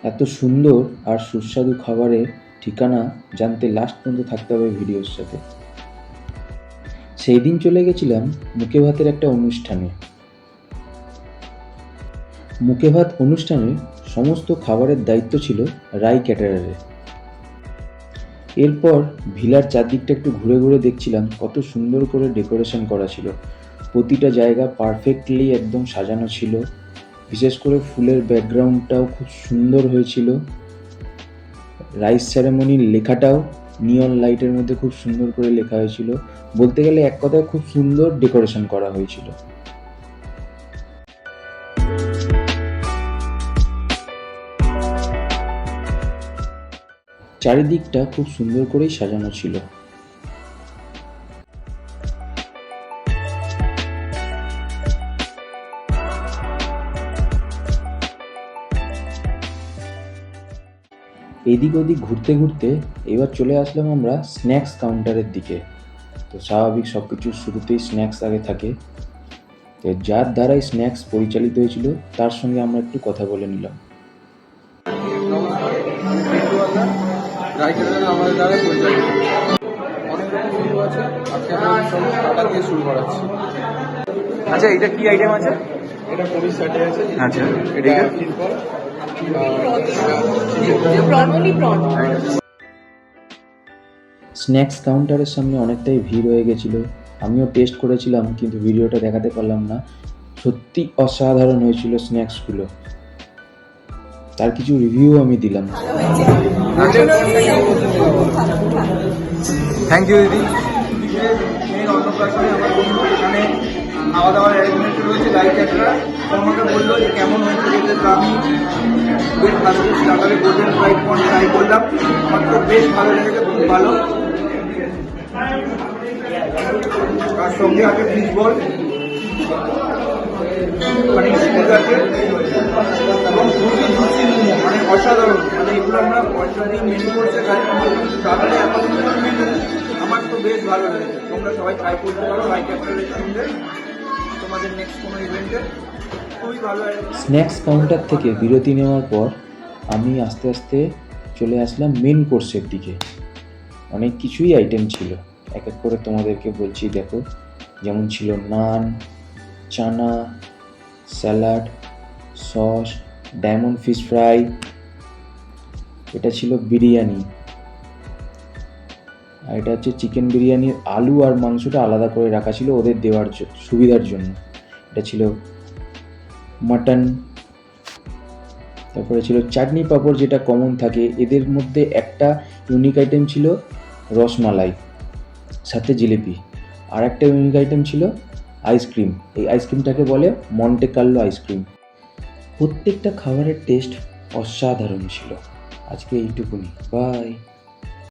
এত সুন্দর আর সুস্বাদু খাবারের ঠিকানা জানতে লাস্ট পর্যন্ত থাকতে হবে ভিডিওর সাথে। সেই দিন চলে গেছিলাম মুখে ভাতের একটা অনুষ্ঠানে। মুখে ভাত অনুষ্ঠানে সমস্ত খাবারের দায়িত্ব ছিল রাই ক্যাটারারের। এরপর ভিলার চারদিকটা একটু ঘুরে ঘুরে দেখছিলাম কত সুন্দর করে ডেকোরেশন করা ছিল। প্রতিটা জায়গা পারফেক্টলি একদম সাজানো ছিল। বিশেষ করে ফুলের ব্যাকগ্রাউন্ডটাও খুব সুন্দর হয়েছিল। রাইস সেরেমনির লেখাটাও নিয়ন লাইটের মধ্যে খুব সুন্দর করে লেখা হয়েছিল। বলতে গেলে এক কথায় খুব সুন্দর ডেকোরেশন করা হয়েছিল। চারিদিকটা খুব সুন্দর করেই সাজানো ছিল। এদিক ওদিক ঘুরতে ঘুরতে এবার চলে আসলাম আমরা স্ন্যাক্স কাউন্টারের দিকে। তো স্বাভাবিক সব কিছুর শুরুতেই স্ন্যাক্স আগে থাকে। তো যার দ্বারাই স্ন্যাক্স পরিচালিত হয়েছিল তার সঙ্গে আমরা একটু কথা বলে নিলাম। আমাদের দ্বারা পরিচালিত অনেক রকম মেনু আছে। আজকে আমরা সব টাকা দিয়ে শুরু করাচ্ছি। আচ্ছা, এটা কি আইটেম আছে? এটা পনির স্যাটে আছে। আচ্ছা, এটা এটা সিম্পল স্ন্যাক্স কাউন্টারের সামনে অনেকটাই ভিড় হয়ে গেছিল। আমিও টেস্ট করেছিলাম কিন্তু ভিডিওটা দেখাতে পারলাম না। সত্যি অসাধারণ হয়েছিল স্ন্যাক্সগুলো। তার কিছু রিভিউ আমি দিলাম। থ্যাংক ইউ দিদি। মেন অন্নপ্রাশনে আমার বন্ধু এখানে খাওয়া দাওয়ার অ্যারেঞ্জমেন্ট রয়েছে। লাইট ক্যাটারা আমাকে বললো যে কেমন হয়েছে খেতে। তো আমি বেশ ভালো লাগাবে গোল্ডেন ফ্রাইড কর্ন ট্রাই করলাম। আমার তো বেশ ভালো লেগেছে, খুব ভালো। আর সঙ্গে আছে ফিশ বল, মানে স্কুল আছে এবং খুবই জুসি মোমো, মানে অসাধারণ। মানে এগুলো আমরা পয়সা দিয়ে মেনু করছে খালি, তাহলে এত সুন্দর মেনু আমার তো বেশ ভালো লেগেছে। তোমরা সবাই ট্রাই করতে পারো লাইক ক্যাটারের সঙ্গে তোমাদের নেক্সট কোনো ইভেন্টে। খুবই ভালো। স্ন্যাক্স কাউন্টার থেকে বিরতি নেওয়ার পর আমি আস্তে আস্তে চলে আসলাম মেন কোর্সের দিকে। অনেক কিছুই আইটেম ছিল, এক এক করে তোমাদেরকে বলছি দেখো। যেমন ছিল naan, chana, salad, sauce, diamond fish fry. এটা ছিল বিরিয়ানি, আর এটা হচ্ছে চিকেন বিরিয়ানির আলু আর মাংসটা আলাদা করে রাখা ছিল ওদের দেওয়ার সুবিধার জন্য। এটা ছিল মাটন। তারপরে ছিল চাটনি পাঁপড়, যেটা কমন থাকে এদের মধ্যে। একটা ইউনিক আইটেম ছিল রসমালাই, সাথে জিলিপি। আর একটা ইউনিক আইটেম ছিল আইসক্রিম। এই আইসক্রিমটাকে বলে মন্টে কার্লো আইসক্রিম। প্রত্যেকটা খাবারের টেস্ট অসাধারণ ছিল। আজকে এইটুকুনি, বাই।